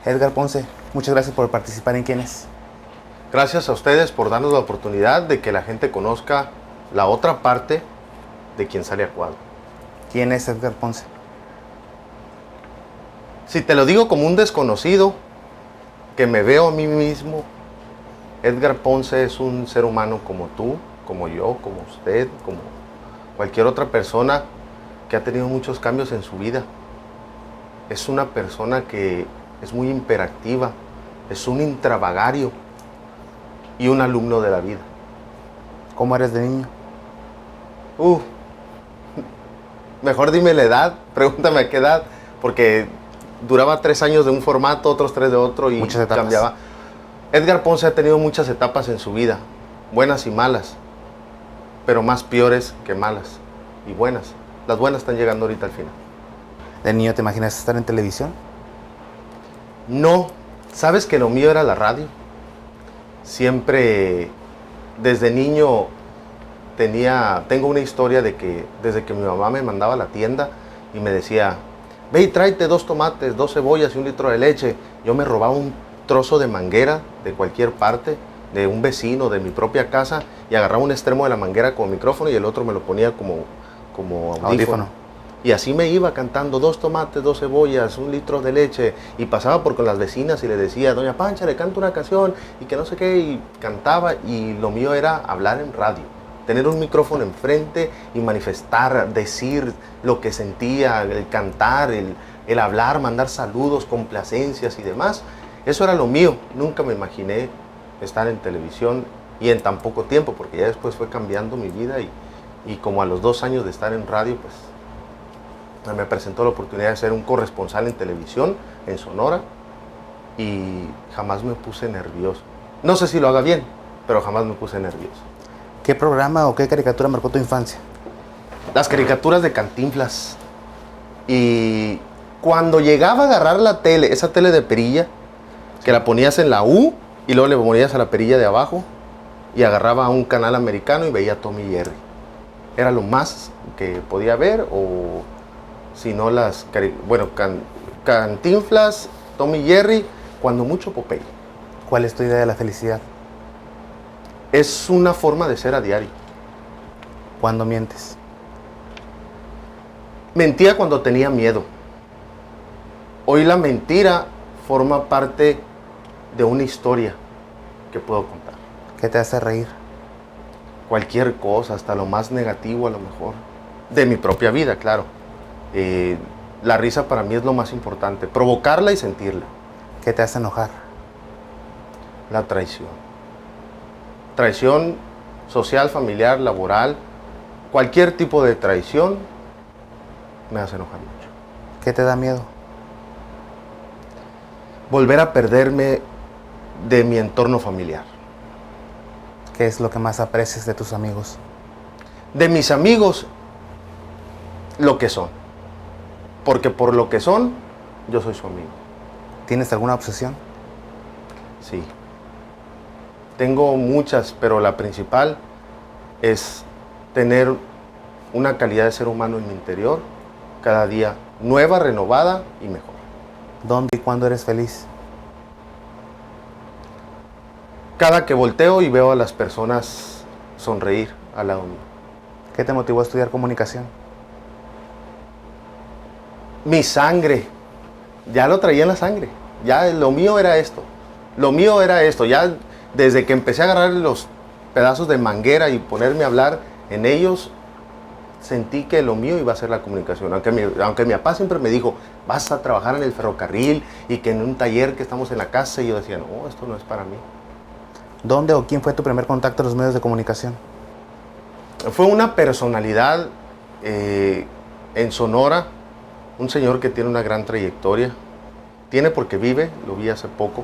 Edgar Ponce, muchas gracias por participar en ¿Quién es? Gracias a ustedes por darnos la oportunidad de que la gente conozca la otra parte de quien sale a cuadro. ¿Quién es Edgar Ponce? Si te lo digo como un desconocido, que me veo a mí mismo, Edgar Ponce es un ser humano como tú, como yo, como usted, como cualquier otra persona que ha tenido muchos cambios en su vida. Es una persona que es muy hiperactiva, es un intravagario y un alumno de la vida. ¿Cómo eres de niño? Mejor dime la edad, pregúntame a qué edad, porque duraba 3 años de un formato, otros 3 de otro y muchas etapas. Cambiaba. Edgar Ponce ha tenido muchas etapas en su vida, buenas y malas, pero más peores que malas y buenas. Las buenas están llegando ahorita al final. ¿De niño te imaginas estar en televisión? No, ¿sabes que lo mío era la radio? Siempre, desde niño, tengo una historia de que desde que mi mamá me mandaba a la tienda y me decía, ve y tráete 2 tomates, 2 cebollas y 1 litro de leche. Yo me robaba un trozo de manguera de cualquier parte, de un vecino, de mi propia casa, y agarraba un extremo de la manguera como micrófono y el otro me lo ponía como audífono. Y así me iba cantando 2 tomates, 2 cebollas, 1 litro de leche, y pasaba por con las vecinas y le decía, doña Pancha, le canto una canción, y que no sé qué, y cantaba, y lo mío era hablar en radio. Tener un micrófono enfrente y manifestar, decir lo que sentía, el cantar, el hablar, mandar saludos, complacencias y demás. Eso era lo mío. Nunca me imaginé estar en televisión y en tan poco tiempo, porque ya después fue cambiando mi vida y como a los 2 años de estar en radio, pues me presentó la oportunidad de ser un corresponsal en televisión, en Sonora, y jamás me puse nervioso. No sé si lo haga bien, pero jamás me puse nervioso. ¿Qué programa o qué caricatura marcó tu infancia? Las caricaturas de Cantinflas. Y cuando llegaba a agarrar la tele, esa tele de perilla, que la ponías en la U y luego le ponías a la perilla de abajo y agarraba un canal americano y veía Tom y Jerry. Era lo más que podía ver, o si no Cantinflas, Tom y Jerry, cuando mucho Popeye. ¿Cuál es tu idea de la felicidad? Es una forma de ser a diario. ¿Cuándo mientes? Mentía cuando tenía miedo. Hoy la mentira forma parte de una historia que puedo contar. ¿Qué te hace reír? Cualquier cosa, hasta lo más negativo a lo mejor. De mi propia vida, claro. La risa para mí es lo más importante. Provocarla y sentirla. ¿Qué te hace enojar? La traición. Traición social, familiar, laboral. Cualquier tipo de traición me hace enojar mucho. ¿Qué te da miedo? Volver a perderme de mi entorno familiar. ¿Qué es lo que más aprecias de tus amigos? De mis amigos, lo que son. Porque por lo que son, yo soy su amigo. ¿Tienes alguna obsesión? Sí. Tengo muchas, pero la principal es tener una calidad de ser humano en mi interior, cada día nueva, renovada y mejor. ¿Dónde y cuándo eres feliz? Cada que volteo y veo a las personas sonreír al lado mío. ¿Qué te motivó a estudiar comunicación? Mi sangre, ya lo traía en la sangre. Ya lo mío era esto. Lo mío era esto. Ya desde que empecé a agarrar los pedazos de manguera y ponerme a hablar en ellos, sentí que lo mío iba a ser la comunicación. Aunque mi papá siempre me dijo, vas a trabajar en el ferrocarril y que en un taller que estamos en la casa, y yo decía, no, esto no es para mí. ¿Dónde o quién fue tu primer contacto en los medios de comunicación? Fue una personalidad en Sonora, un señor que tiene una gran trayectoria. Tiene porque vive, lo vi hace poco.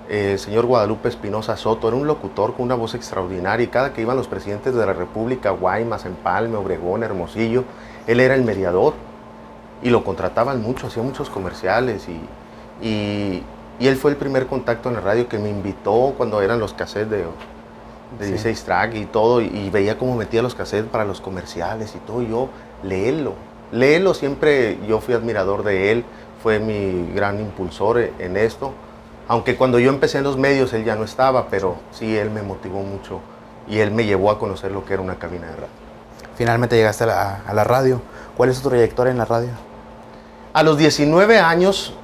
El señor Guadalupe Espinosa Soto era un locutor con una voz extraordinaria, y cada que iban los presidentes de la República, Guaymas, Empalme, Obregón, Hermosillo, él era el mediador y lo contrataban mucho, hacía muchos comerciales y él fue el primer contacto en la radio que me invitó cuando eran los cassettes de 16 track y todo, y veía cómo metía los cassettes para los comerciales y todo, y yo, léelo, siempre yo fui admirador de él. fue mi gran impulsor en esto. Aunque cuando yo empecé en los medios él ya no estaba, pero sí, él me motivó mucho y él me llevó a conocer lo que era una cabina de radio. Finalmente llegaste a la radio. ¿Cuál es tu trayectoria en la radio? A los 19 años,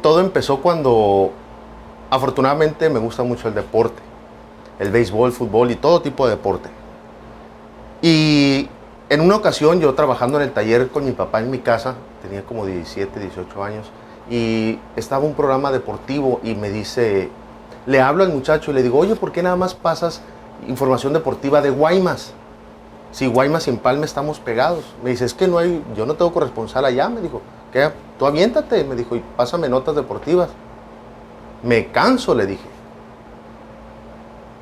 todo empezó cuando, afortunadamente, me gusta mucho el deporte. El béisbol, fútbol y todo tipo de deporte. Y en una ocasión, yo trabajando en el taller con mi papá en mi casa, tenía como 17, 18 años, y estaba un programa deportivo y me dice, le hablo al muchacho y le digo, oye, ¿por qué nada más pasas información deportiva de Guaymas? Si Guaymas y Empalme estamos pegados. Me dice, es que no hay, yo no tengo corresponsal allá, me dijo. ¿Qué? Tú aviéntate, me dijo, y pásame notas deportivas. Me canso, le dije.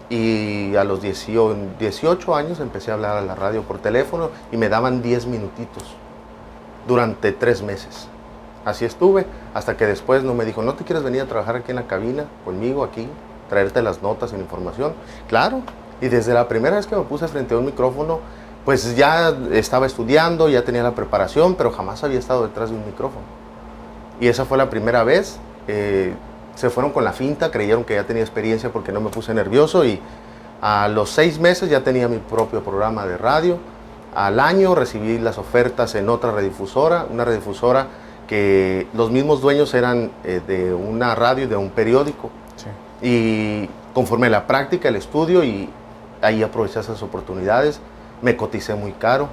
Y a los 18 años empecé a hablar a la radio por teléfono y me daban 10 minutitos durante 3 meses. Así estuve, hasta que después no me dijo, ¿no te quieres venir a trabajar aquí en la cabina, conmigo aquí, traerte las notas y la información? Claro, y desde la primera vez que me puse frente a un micrófono, pues ya estaba estudiando, ya tenía la preparación, pero jamás había estado detrás de un micrófono. Y esa fue la primera vez. Se fueron con la finta, creyeron que ya tenía experiencia porque no me puse nervioso y a los 6 meses ya tenía mi propio programa de radio. Al año recibí las ofertas en otra radiodifusora, una radiodifusora que los mismos dueños eran de una radio y de un periódico. Sí. Y conforme la práctica, el estudio, y ahí aproveché esas oportunidades, me coticé muy caro.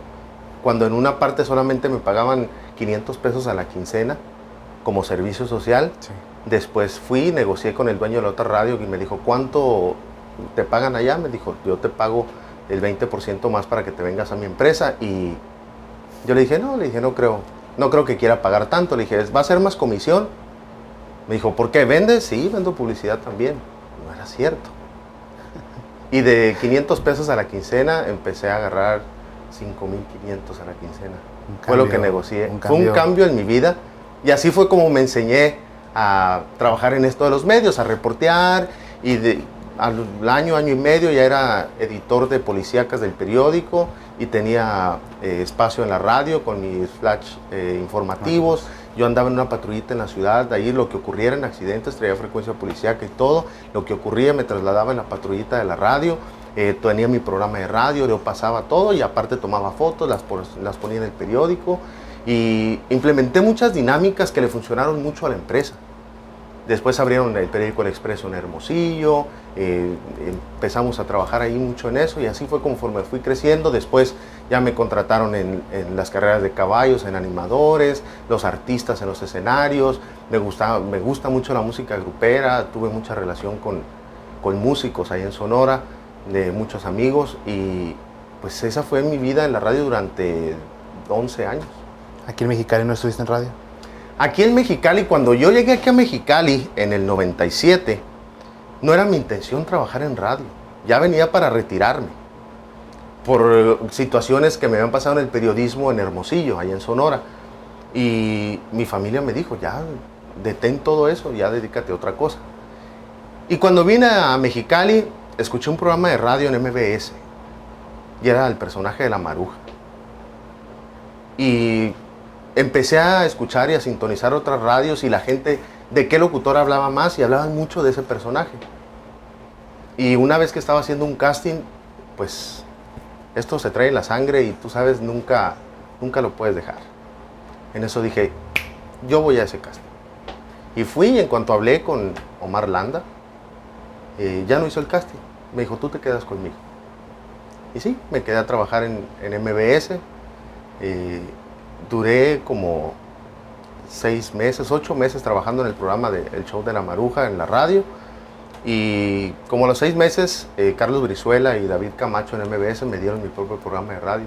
Cuando en una parte solamente me pagaban 500 pesos a la quincena como servicio social, sí. Después fui, negocié con el dueño de la otra radio y me dijo, ¿cuánto te pagan allá? Me dijo, yo te pago el 20% más para que te vengas a mi empresa. Y yo le dije, no creo que quiera pagar tanto. Le dije, ¿va a ser más comisión? Me dijo, ¿por qué? ¿Vendes? Sí, vendo publicidad también. No era cierto. Y de 500 pesos a la quincena empecé a agarrar 5,500 a la quincena. Fue lo que negocié. Fue un cambio en mi vida y así fue como me enseñé a trabajar en esto de los medios, a reportear, y al año y medio ya era editor de policíacas del periódico y tenía espacio en la radio con mis flash informativos. Yo andaba en una patrullita en la ciudad, de ahí lo que ocurriera en accidentes, traía frecuencia policíaca y todo, lo que ocurría me trasladaba en la patrullita de la radio, tenía mi programa de radio, yo pasaba todo y aparte tomaba fotos, las ponía en el periódico y implementé muchas dinámicas que le funcionaron mucho a la empresa. Después abrieron el periódico El Expreso en Hermosillo, empezamos a trabajar ahí mucho en eso y así fue conforme fui creciendo. Después ya me contrataron en las carreras de caballos, en animadores, los artistas en los escenarios. Me gusta mucho la música grupera, tuve mucha relación con músicos ahí en Sonora, de muchos amigos y pues esa fue mi vida en la radio durante 11 años. ¿Aquí en Mexicali no estuviste en radio? Aquí en Mexicali, cuando yo llegué aquí a Mexicali en el 97, no era mi intención trabajar en radio. Ya venía para retirarme por situaciones que me habían pasado en el periodismo en Hermosillo, allá en Sonora. Y mi familia me dijo, ya detén todo eso, ya dedícate a otra cosa. Y cuando vine a Mexicali, escuché un programa de radio en MBS y era el personaje de La Maruja. Y empecé a escuchar y a sintonizar otras radios y la gente de qué locutor hablaba más y hablaban mucho de ese personaje. Y una vez que estaba haciendo un casting, pues esto se trae en la sangre y tú sabes, nunca lo puedes dejar. En eso dije, yo voy a ese casting. Y fui y en cuanto hablé con Omar Landa, ya no hizo el casting. Me dijo, tú te quedas conmigo. Y sí, me quedé a trabajar en MBS. Duré como 6 meses, 8 meses trabajando en el programa del show de La Maruja en la radio y como a los 6 meses Carlos Brizuela y David Camacho en MBS me dieron mi propio programa de radio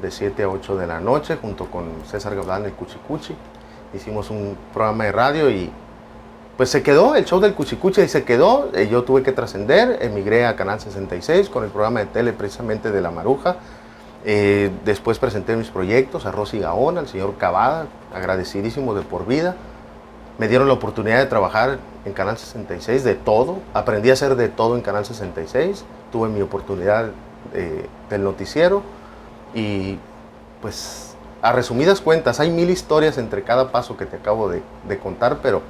de 7 a 8 de la noche junto con César Gablán el Cuchicuchi. Hicimos un programa de radio y pues se quedó el show del Cuchicuchi y se quedó. Yo tuve que trascender, emigré a Canal 66 con el programa de tele precisamente de La Maruja. Después presenté mis proyectos a Rosy Gaona, al señor Cavada, agradecidísimo de por vida. Me dieron la oportunidad de trabajar en Canal 66 de todo, aprendí a hacer de todo en Canal 66, tuve mi oportunidad del noticiero y pues a resumidas cuentas, hay 1000 historias entre cada paso que te acabo de contar, pero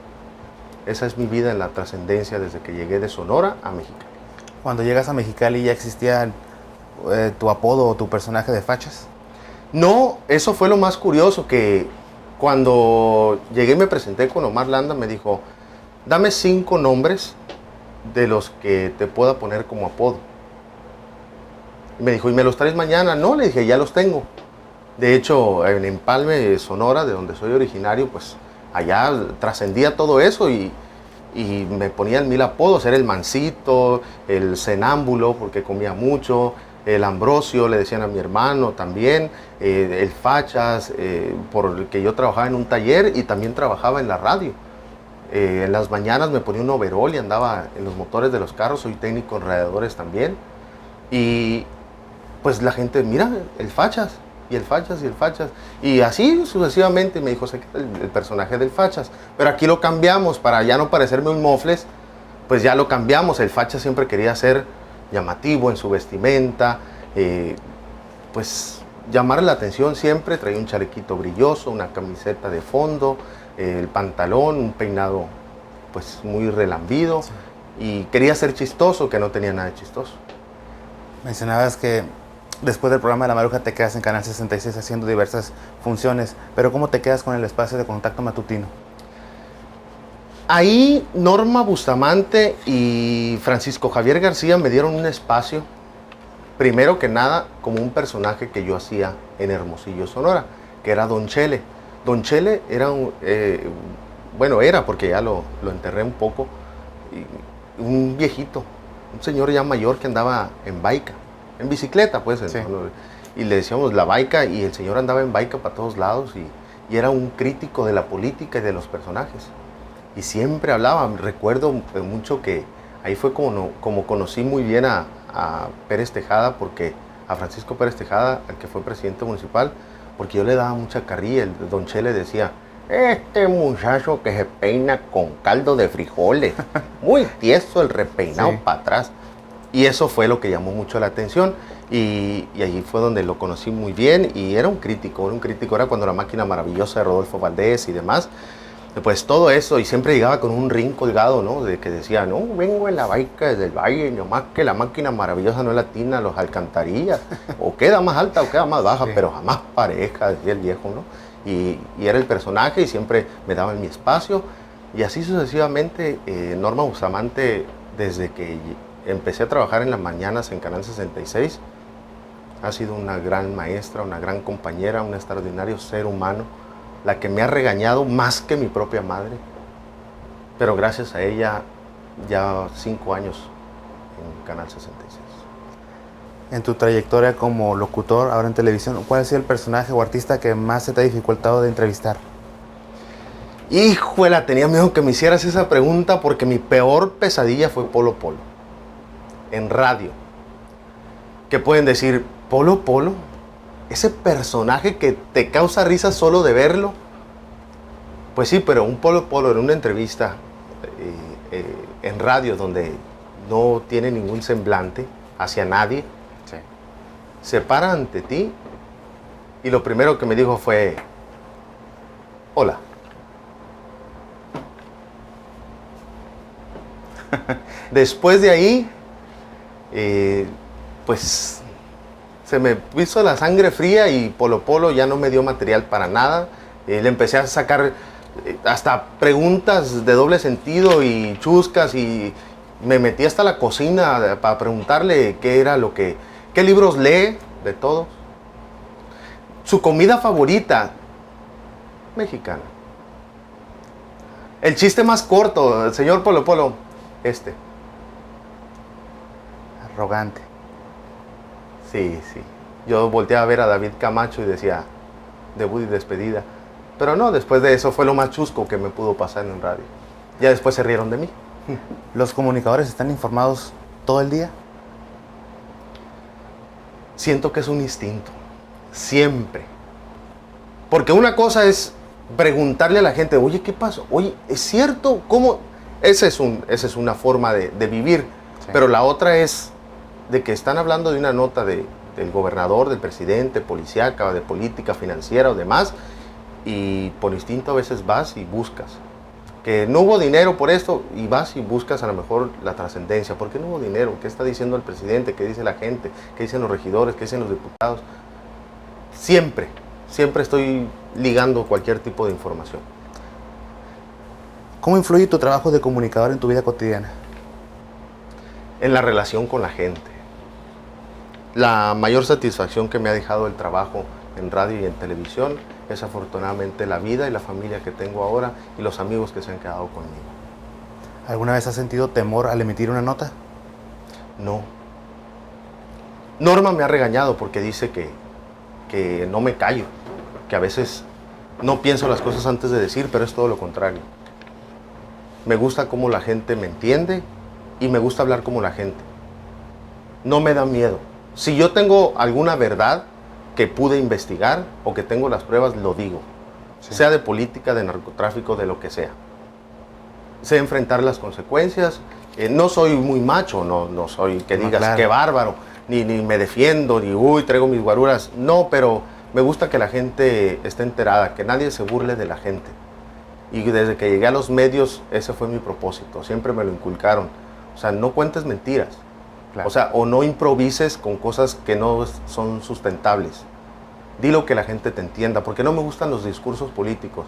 esa es mi vida en la trascendencia desde que llegué de Sonora a Mexicali. Cuando llegas a Mexicali, ¿ya existía tu apodo o tu personaje de Fachas? No, eso fue lo más curioso, que cuando llegué y me presenté con Omar Landa, me dijo, dame 5 nombres de los que te pueda poner como apodo. Y me dijo, ¿y me los traes mañana? No, le dije, ya los tengo. De hecho, en Empalme, Sonora, de donde soy originario, pues allá trascendía todo eso y me ponían 1000 apodos. Era el Mancito, el Cenámbulo, porque comía mucho, el Ambrosio, le decían a mi hermano también, el Fachas, porque yo trabajaba en un taller y también trabajaba en la radio. En las mañanas me ponía un overol y andaba en los motores de los carros, soy técnico en radiadores también. Y pues la gente, mira, el Fachas, y el Fachas, y el Fachas. Y así sucesivamente me dijo, sé que el personaje del Fachas. Pero aquí lo cambiamos, para ya no parecerme un mofles, pues ya lo cambiamos. El Fachas siempre quería ser llamativo en su vestimenta, pues llamar la atención siempre. Traía un chalequito brilloso, una camiseta de fondo, el pantalón, un peinado pues muy relambido. Sí. Y quería ser chistoso, que no tenía nada de chistoso. Mencionabas que después del programa de La Maruja te quedas en Canal 66 haciendo diversas funciones, pero ¿cómo te quedas con el espacio de Contacto Matutino? Ahí Norma Bustamante y Francisco Javier García me dieron un espacio, primero que nada, como un personaje que yo hacía en Hermosillo, Sonora, que era Don Chele. Don Chele era era porque ya lo enterré un poco, un viejito, un señor ya mayor que andaba en baica, en bicicleta, pues, sí. Y le decíamos la baica, y el señor andaba en baica para todos lados, y era un crítico de la política y de los personajes. Y siempre hablaba. Recuerdo mucho que ahí fue como conocí muy bien a Pérez Tejada, porque a Francisco Pérez Tejada, el que fue presidente municipal, porque yo le daba mucha carrilla. El Don Chele decía, este muchacho que se peina con caldo de frijoles, muy tieso el repeinado, sí, para atrás. Y eso fue lo que llamó mucho la atención, y allí fue donde lo conocí muy bien, y era un crítico, era cuando La Máquina Maravillosa de Rodolfo Valdés y demás. Pues todo eso, y siempre llegaba con un ring colgado, ¿no? De que decía, no, vengo en la baica desde el valle, nomás que La Máquina Maravillosa no es latina a los alcantarillas, o queda más alta o queda más baja, sí, pero jamás pareja, decía el viejo, ¿no? Y era el personaje, y siempre me daban mi espacio, y así sucesivamente. Norma Bustamante, desde que empecé a trabajar en las mañanas en Canal 66, ha sido una gran maestra, una gran compañera, un extraordinario ser humano, la que me ha regañado más que mi propia madre, pero gracias a ella ya 5 años en Canal 66. En tu trayectoria como locutor, ahora en televisión, ¿cuál ha sido el personaje o artista que más se te ha dificultado de entrevistar? Híjole, tenía miedo que me hicieras esa pregunta, porque mi peor pesadilla fue Polo Polo, en radio. ¿Qué pueden decir? ¿Polo Polo? Ese personaje que te causa risa solo de verlo. Pues sí, pero un Polo Polo en una entrevista en radio, donde no tiene ningún semblante hacia nadie, sí, se para ante ti y lo primero que me dijo fue, hola. Después de ahí, pues se me hizo la sangre fría, y Polo Polo ya no me dio material para nada. Le empecé a sacar hasta preguntas de doble sentido y chuscas, y me metí hasta la cocina para preguntarle qué libros lee, de todos. Su comida favorita, mexicana. El chiste más corto, el señor Polo Polo, Arrogante. Sí, sí. Yo volteaba a ver a David Camacho y decía, debut y despedida. Pero no, después de eso fue lo más chusco que me pudo pasar en radio. Ya después se rieron de mí. ¿Los comunicadores están informados todo el día? Siento que es un instinto. Siempre. Porque una cosa es preguntarle a la gente, oye, ¿qué pasó? Oye, ¿es cierto? ¿Cómo? Esa es una forma de vivir. Sí. Pero la otra es de que están hablando de una nota de del gobernador, del presidente, policíaca, de política, financiera o demás, y por instinto a veces vas y buscas. Que no hubo dinero por esto, y vas y buscas a lo mejor la trascendencia. ¿Por qué no hubo dinero? ¿Qué está diciendo el presidente? ¿Qué dice la gente? ¿Qué dicen los regidores? ¿Qué dicen los diputados? Siempre estoy ligando cualquier tipo de información. ¿Cómo influye tu trabajo de comunicador en tu vida cotidiana? En la relación con la gente. La mayor satisfacción que me ha dejado el trabajo en radio y en televisión es afortunadamente la vida y la familia que tengo ahora y los amigos que se han quedado conmigo. ¿Alguna vez has sentido temor al emitir una nota? No. Norma me ha regañado porque dice que no me callo, que a veces no pienso las cosas antes de decir, pero es todo lo contrario. Me gusta cómo la gente me entiende y me gusta hablar como la gente. No me da miedo. Si yo tengo alguna verdad que pude investigar o que tengo las pruebas, lo digo. Sí. Sea de política, de narcotráfico, de lo que sea. Sé enfrentar las consecuencias. No soy muy macho, no soy que digas claro. Qué bárbaro, ni me defiendo, ni uy, traigo mis guaruras. No, pero me gusta que la gente esté enterada, que nadie se burle de la gente. Y desde que llegué a los medios, ese fue mi propósito. Siempre me lo inculcaron. O sea, no cuentes mentiras. Claro. O sea, o no improvises con cosas que no son sustentables. Dilo que la gente te entienda, porque no me gustan los discursos políticos.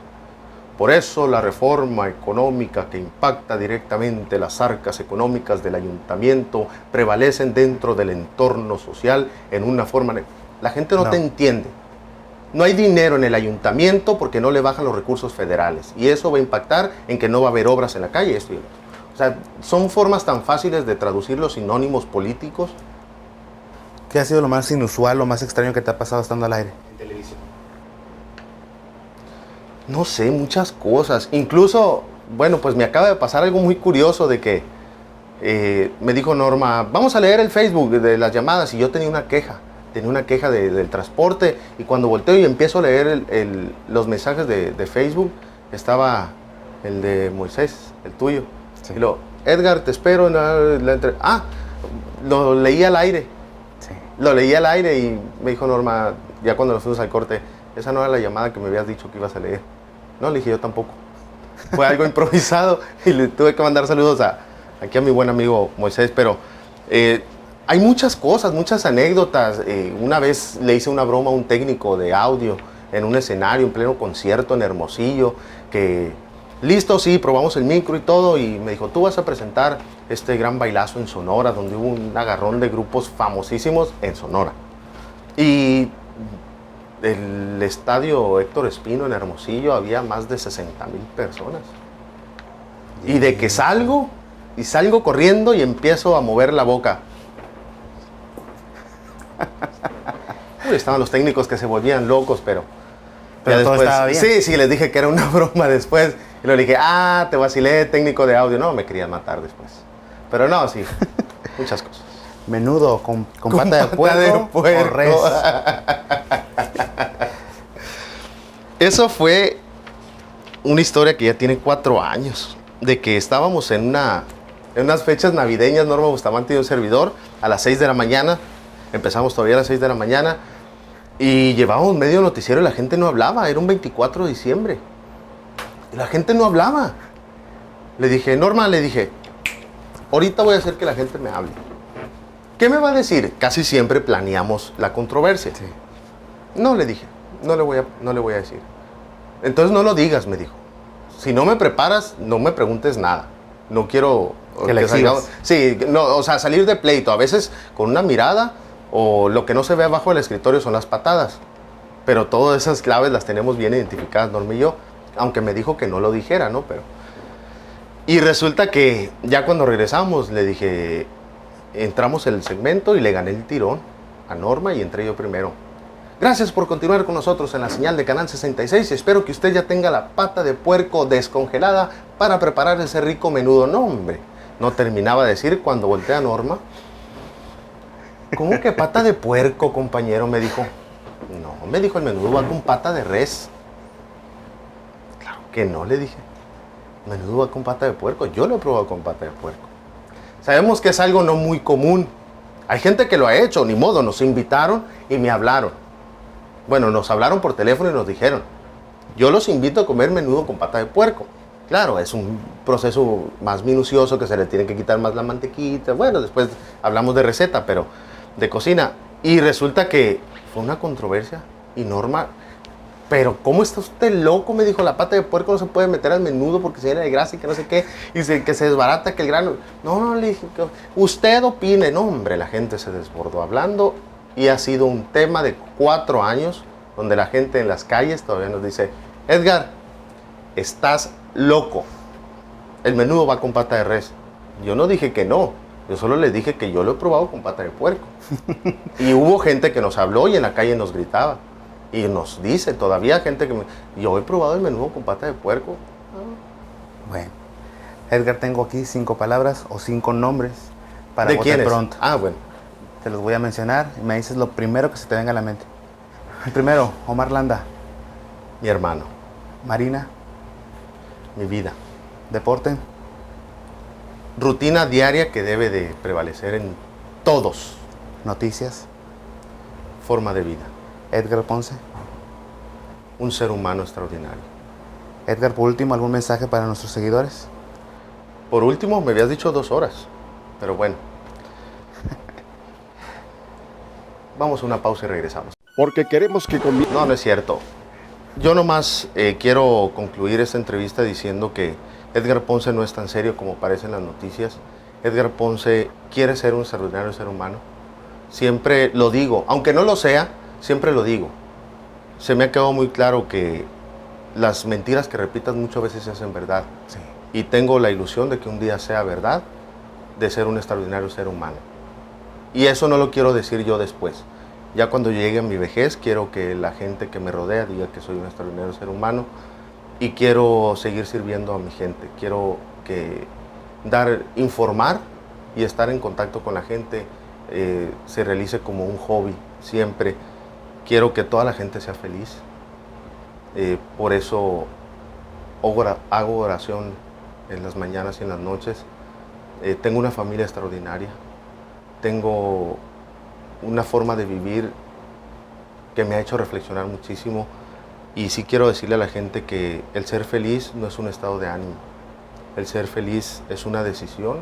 Por eso la reforma económica que impacta directamente las arcas económicas del ayuntamiento prevalecen dentro del entorno social en una forma... La gente no te entiende. No hay dinero en el ayuntamiento porque no le bajan los recursos federales. Y eso va a impactar en que no va a haber obras en la calle, esto y lo otro. O sea, son formas tan fáciles de traducir los sinónimos políticos. ¿Qué ha sido lo más inusual, lo más extraño que te ha pasado estando al aire? En televisión. No sé, muchas cosas. Incluso, bueno, pues me acaba de pasar algo muy curioso de que me dijo Norma, vamos a leer el Facebook de las llamadas. Y yo tenía una queja. Del transporte. Y cuando volteo y empiezo a leer los mensajes de Facebook, estaba el de Moisés, el tuyo. Sí. Y luego, Edgar, te espero en la entrevista. Ah, lo leí al aire. Sí. Lo leí al aire y me dijo Norma, ya cuando nos fuimos al corte, esa no era la llamada que me habías dicho que ibas a leer. No, le dije yo tampoco. Fue algo improvisado y le tuve que mandar saludos aquí a mi buen amigo Moisés, pero hay muchas cosas, muchas anécdotas. Una vez le hice una broma a un técnico de audio en un escenario, en pleno concierto en Hermosillo, que listo, sí, probamos el micro y todo, y me dijo, tú vas a presentar este gran bailazo en Sonora, donde hubo un agarrón de grupos famosísimos en Sonora. Y el estadio Héctor Espino en Hermosillo había más de 60,000 personas. Y de que salgo corriendo y empiezo a mover la boca. Uy, estaban los técnicos que se volvían locos, pero después, todo estaba bien. Sí, les dije que era una broma después. Y le dije, te vacilé, técnico de audio. No, me querían matar después. Pero no, sí, muchas cosas. Menudo, con pata de puerco o res. Eso fue una historia que ya tiene 4 años. De que estábamos en unas fechas navideñas, Norma Bustamante y un servidor, a las 6 de la mañana. Empezamos todavía a las 6 de la mañana. Y llevábamos medio noticiero y la gente no hablaba. Era un 24 de diciembre. Y la gente no hablaba. Le dije, Norma, ahorita voy a hacer que la gente me hable. ¿Qué me va a decir? Casi siempre planeamos la controversia. Sí. No, le dije, no le voy a decir. Entonces no lo digas, me dijo. Si no me preparas, no me preguntes nada. No quiero que salgamos. Sí, no, o sea, salir de pleito. A veces con una mirada, o lo que no se ve abajo del escritorio son las patadas. Pero todas esas claves las tenemos bien identificadas, Norma y yo. Aunque me dijo que no lo dijera, ¿no? Y resulta que ya cuando regresamos, le dije, entramos en el segmento y le gané el tirón a Norma y entré yo primero. Gracias por continuar con nosotros en la señal de Canal 66. Espero que usted ya tenga la pata de puerco descongelada para preparar ese rico menudo. No, hombre, no terminaba de decir cuando volteé a Norma. ¿Cómo que pata de puerco, compañero? Me dijo. No, me dijo, el menudo va con pata de res. Claro que no, le dije. El menudo va con pata de puerco. Yo lo he probado con pata de puerco. Sabemos que es algo no muy común Hay gente que lo ha hecho, ni modo, nos invitaron y me hablaron. Bueno, nos hablaron por teléfono y nos dijeron, yo los invito a comer menudo con pata de puerco. Claro, es un proceso más minucioso que se le tiene que quitar más la mantequita. Bueno, después hablamos de receta, pero de cocina. Y resulta que fue una controversia y Norma, pero ¿cómo está usted loco? Me dijo, la pata de puerco no se puede meter al menudo porque se llena de grasa y que no sé qué, y que se desbarata, que el grano. No, le dije, usted opine. No, hombre, la gente se desbordó hablando y ha sido un tema de 4 años donde la gente en las calles todavía nos dice, Edgar, estás loco. El menudo va con pata de res. Yo no dije que no. Yo solo les dije que yo lo he probado con pata de puerco. Y hubo gente que nos habló y en la calle nos gritaba. Y nos dice todavía gente que yo he probado el menudo con pata de puerco. Bueno, Edgar, tengo aquí 5 palabras o 5 nombres para ¿De bote quiénes? pronto. Bueno. Te los voy a mencionar y me dices lo primero que se te venga a la mente. El primero, Omar Landa. Mi hermano. Marina. Mi vida. Deporte. Rutina diaria que debe de prevalecer en todos. Noticias. Forma de vida. Edgar Ponce. Un ser humano extraordinario. Edgar, por último, ¿algún mensaje para nuestros seguidores? Por último, me habías dicho 2 horas. Pero bueno. Vamos a una pausa y regresamos. Porque queremos que No, no es cierto. Yo nomás quiero concluir esta entrevista diciendo que Edgar Ponce no es tan serio como parece en las noticias. Edgar Ponce quiere ser un extraordinario ser humano. Siempre lo digo, aunque no lo sea, siempre lo digo. Se me ha quedado muy claro que las mentiras que repitas muchas veces se hacen verdad. Sí. Y tengo la ilusión de que un día sea verdad, de ser un extraordinario ser humano. Y eso no lo quiero decir yo después. Ya cuando llegue a mi vejez, quiero que la gente que me rodea diga que soy un extraordinario ser humano y quiero seguir sirviendo a mi gente. Quiero informar y estar en contacto con la gente se realice como un hobby siempre. Quiero que toda la gente sea feliz. Por eso hago oración en las mañanas y en las noches. Tengo una familia extraordinaria. Tengo una forma de vivir que me ha hecho reflexionar muchísimo y sí quiero decirle a la gente que el ser feliz no es un estado de ánimo, el ser feliz es una decisión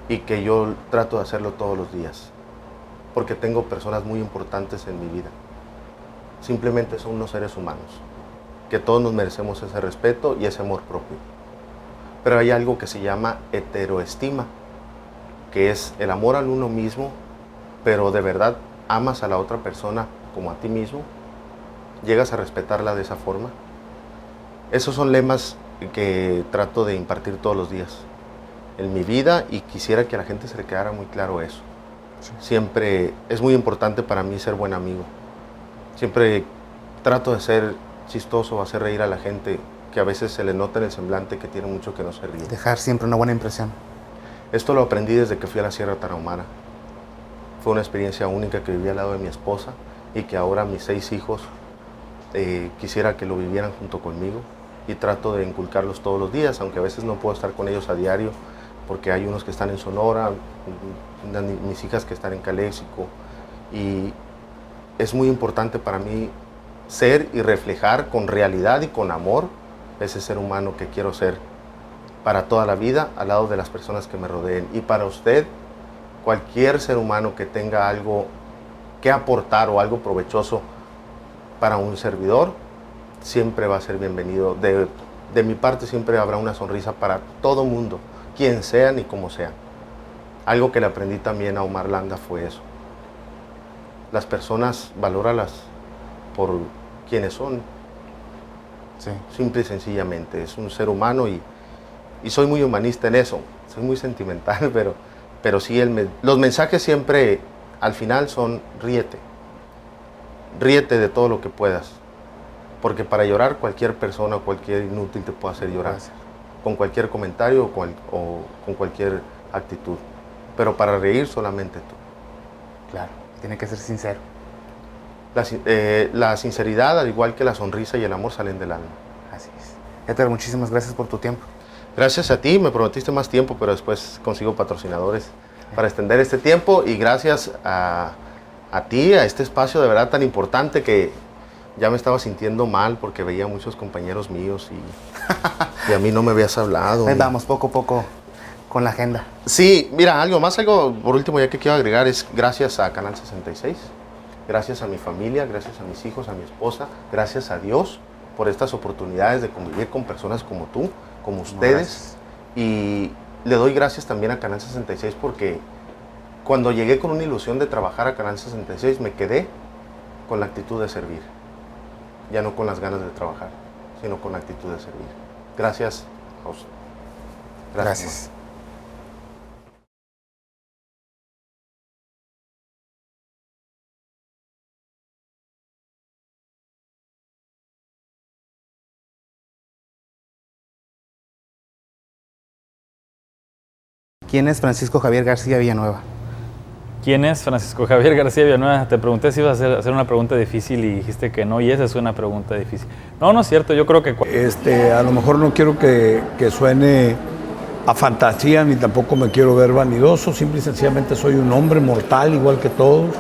y que yo trato de hacerlo todos los días porque tengo personas muy importantes en mi vida, simplemente son unos seres humanos que todos nos merecemos ese respeto y ese amor propio, pero hay algo que se llama heteroestima, que es el amor al uno mismo, pero de verdad amas a la otra persona como a ti mismo, llegas a respetarla de esa forma. Esos son lemas que trato de impartir todos los días en mi vida y quisiera que a la gente se le quedara muy claro eso. Sí. Siempre es muy importante para mí ser buen amigo. Siempre trato de ser chistoso, hacer reír a la gente, que a veces se le nota en el semblante que tiene mucho que no se ríe. Dejar siempre una buena impresión. Esto lo aprendí desde que fui a la Sierra Tarahumara. Fue una experiencia única que viví al lado de mi esposa y que ahora mis 6 hijos quisiera que lo vivieran junto conmigo y trato de inculcarlos todos los días, aunque a veces no puedo estar con ellos a diario porque hay unos que están en Sonora, mis hijas que están en Caléxico y es muy importante para mí ser y reflejar con realidad y con amor ese ser humano que quiero ser para toda la vida al lado de las personas que me rodeen y para usted. Cualquier ser humano que tenga algo que aportar o algo provechoso para un servidor, siempre va a ser bienvenido. De mi parte siempre habrá una sonrisa para todo mundo, quien sean y como sean. Algo que le aprendí también a Omar Landa fue eso. Las personas, valóralas por quienes son. Sí. Simple y sencillamente. Es un ser humano y soy muy humanista en eso. Soy muy sentimental, pero sí, los mensajes siempre al final son ríete. Ríete de todo lo que puedas. Porque para llorar cualquier persona, cualquier inútil te puede hacer llorar. Con cualquier comentario o con cualquier actitud. Pero para reír solamente tú. Claro, tiene que ser sincero. La sinceridad, al igual que la sonrisa y el amor, salen del alma. Así es. Edgar, muchísimas gracias por tu tiempo. Gracias a ti, me prometiste más tiempo, pero después consigo patrocinadores. para extender este tiempo y gracias a ti, a este espacio de verdad tan importante que ya me estaba sintiendo mal porque veía muchos compañeros míos y a mí no me habías hablado. Ahí vamos, poco a poco con la agenda. Sí, mira, algo por último ya que quiero agregar es gracias a Canal 66, gracias a mi familia, gracias a mis hijos, a mi esposa, gracias a Dios por estas oportunidades de convivir con personas como tú, como ustedes. Gracias. Y le doy gracias también a Canal 66 porque cuando llegué con una ilusión de trabajar a Canal 66 me quedé con la actitud de servir. Ya no con las ganas de trabajar, sino con la actitud de servir. Gracias a usted. Gracias. ¿Quién es Francisco Javier García Villanueva? ¿Quién es Francisco Javier García Villanueva? Te pregunté si ibas a hacer una pregunta difícil y dijiste que no, y esa es una pregunta difícil. No, no es cierto, yo creo que... A lo mejor no quiero que suene a fantasía, ni tampoco me quiero ver vanidoso, simple y sencillamente soy un hombre mortal igual que todos.